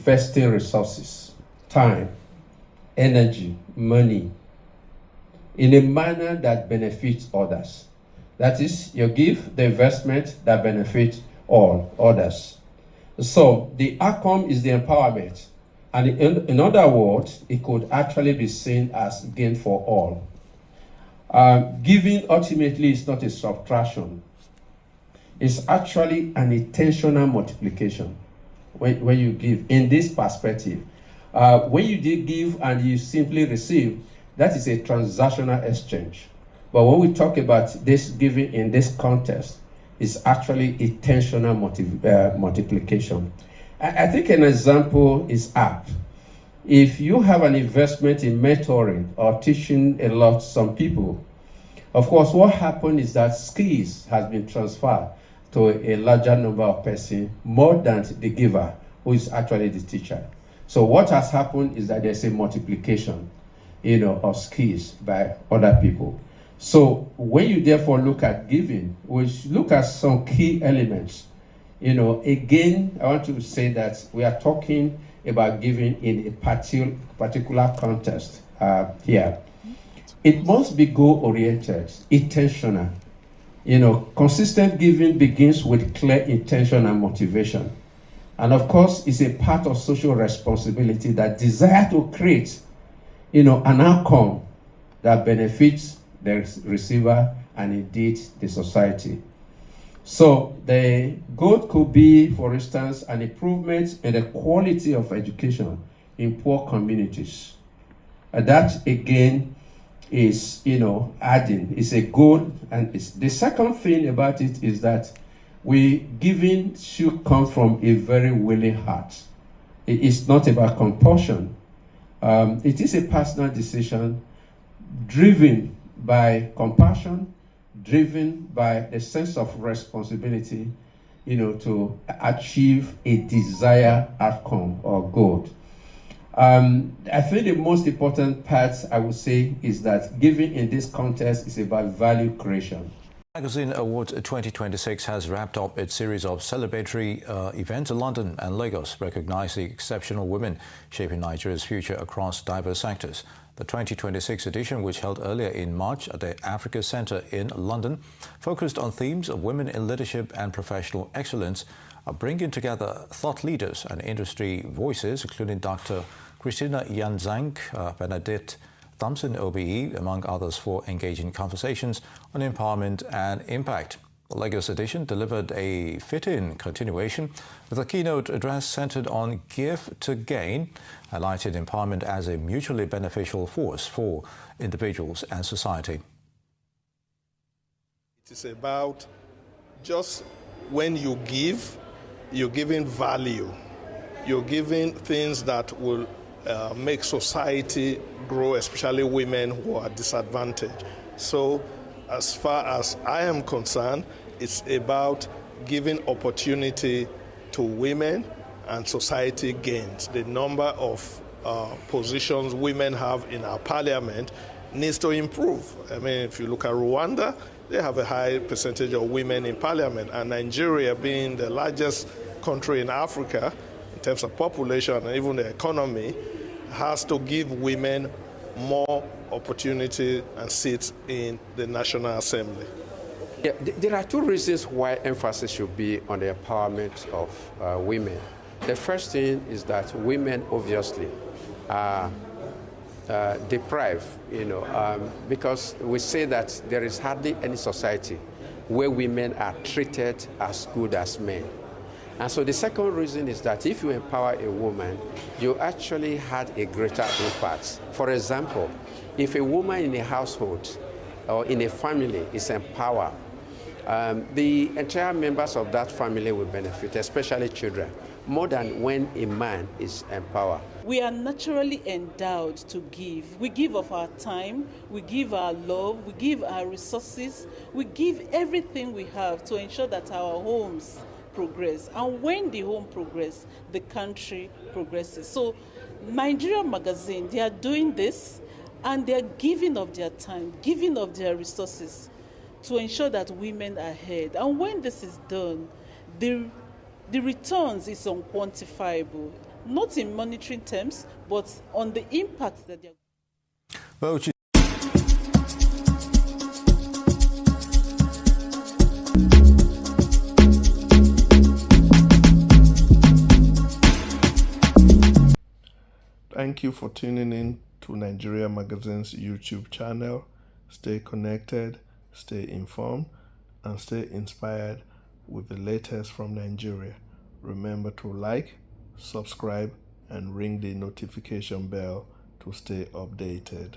investing resources, time, energy, money, in a manner that benefits others. That is, you give the investment that benefits all others. So the outcome is the empowerment. And in other words, it could actually be seen as gain for all. Giving ultimately is not a subtraction. It's actually an intentional multiplication when you give in this perspective. When you did give and you simply receive, that is a transactional exchange. But when we talk about this giving in this context, it's actually intentional multiplication. I think an example is apt. If you have an investment in mentoring or teaching a lot some people, of course, what happened is that skills has been transferred to a larger number of persons, more than the giver, who is actually the teacher. So what has happened is that there's a multiplication, of skills by other people. So when you therefore look at giving, we look at some key elements. Again, I want to say that we are talking about giving in a particular context here. It must be goal-oriented, intentional. Consistent giving begins with clear intention and motivation. And of course, it's a part of social responsibility that desire to create, an outcome that benefits the receiver and indeed the society. So the goal could be, for instance, an improvement in the quality of education in poor communities. And that again is, adding, is a goal. And the second thing about it is that giving should come from a very willing heart. It is not about compulsion. It is a personal decision driven by compassion, driven by a sense of responsibility, to achieve a desired outcome or goal. I think the most important part, I would say, is that giving in this context is about value creation. Magazine Awards 2026 has wrapped up its series of celebratory events in London and Lagos, recognizing exceptional women shaping Nigeria's future across diverse sectors. The 2026 edition, which held earlier in March at the Africa Centre in London, focused on themes of women in leadership and professional excellence, bringing together thought leaders and industry voices, including Dr. Christina Yanzang, Benedict Thompson, OBE, among others, for engaging conversations on empowerment and impact. The Lagos edition delivered a fit-in continuation with a keynote address centered on Give to Gain, highlighted empowerment as a mutually beneficial force for individuals and society. It is about just when you give, you're giving value. You're giving things that will make society grow, especially women who are disadvantaged. So as far as I am concerned, it's about giving opportunity to women and society gains. The number of positions women have in our parliament needs to improve. I mean, if you look at Rwanda, they have a high percentage of women in parliament, and Nigeria, being the largest country in Africa in terms of population and even the economy, has to give women more opportunity and seats in the National Assembly. Yeah, there are two reasons why emphasis should be on the empowerment of women. The first thing is that women obviously are deprived, because we say that there is hardly any society where women are treated as good as men. And so the second reason is that if you empower a woman, you actually had a greater impact. For example, if a woman in a household or in a family is empowered, the entire members of that family will benefit, especially children, more than when a man is empowered. We are naturally endowed to give. We give of our time, we give our love, we give our resources, we give everything we have to ensure that our homes progress. And when the home progresses, the country progresses. So Nigerian Magazine, they are doing this, and they are giving of their time, giving of their resources to ensure that women are ahead. And when this is done, the returns is unquantifiable. not in monetary terms, but on the impact that they're. Well, Thank you for tuning in to Nigeria Magazine's YouTube channel. Stay connected, stay informed, and stay inspired with the latest from Nigeria. Remember to like, subscribe, and ring the notification bell to stay updated.